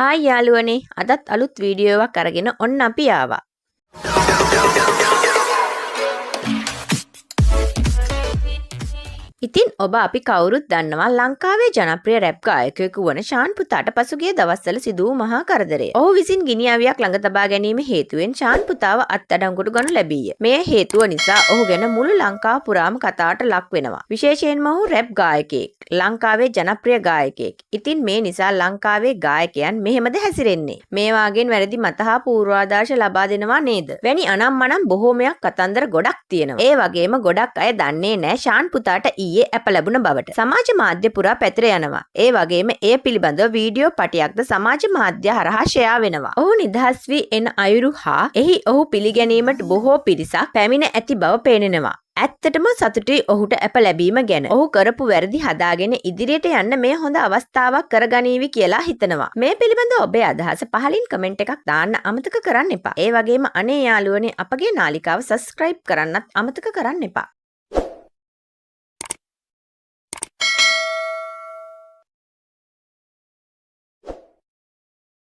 Hi යාළුවනේ අදත් අලුත් වීඩියෝ එකක් අරගෙන ඔන්න අපි ආවා. ඉතින් ඔබ අපි කවුරුත් දන්නවා ලංකාවේ ජනප්‍රිය රැප් ගායකයෙකු වන ශාන් පුතාට පසුගිය දවස්වල සිදු වූ මහා කරදරය. ඔහු විසින් ගිනි අවියක් ළඟ තබා ගැනීම හේතුවෙන් ශාන් පුතාව අත්අඩංගුවට ගනු ලැබීය. මේ හේතුව නිසා ඔහු ගැන මුළු ලංකාව පුරාම කතාවට ලක් වෙනවා. විශේෂයෙන්ම ඔහු රැප් ගායකයෙක්. ලංකාවේ ජනප්‍රිය ගායකයෙක්. ඉතින් මේ නිසා ලංකාවේ ගායකයන් මෙහෙමද හැසිරෙන්නේ? මේ වාගෙන් වැරදි මත හා පූර්වාදර්ශ ලබා දෙනවා නේද? වැනි අනම්මනම් බොහෝමයක් කතන්දර ගොඩක් තියෙනවා. ඒ වගේම ගොඩක් අය දන්නේ නැහැ ශාන් පුතාට ඊයේ අප ලැබුණ බවට. සමාජ මාධ්‍ය පුරා පැතිර යනවා. ඒ වගේම එය පිළිබඳව වීඩියෝ පටියක්ද සමාජ මාධ්‍ය හරහා ෂෙයා වෙනවා. ඔහු නිදහස් වී එන අයුරු හා එහි ඔහු පිළිගැනීමට බොහෝ පිරිසක් පැමිණ ඇති බව පේනෙනවා. ඇත්තටම සතුටුයි ඔහුට අප ලැබීම ගැන. ඔහු කරපු වැරදි හදාගෙන ඉදිරියට යන්න මේ හොඳ අවස්ථාවක් කරගනීවි කියලා හිතනවා. මේ පිළිබඳව ඔබේ අදහස පහලින් කමෙන්ට් එකක් දාන්න අමතක කරන්න එපා. ඒ වගේම අනේ යාළුවනේ අපගේ නාලිකාව සබ්ස්ක්‍රයිබ් කරන්නත් අමතක කරන්න එපා.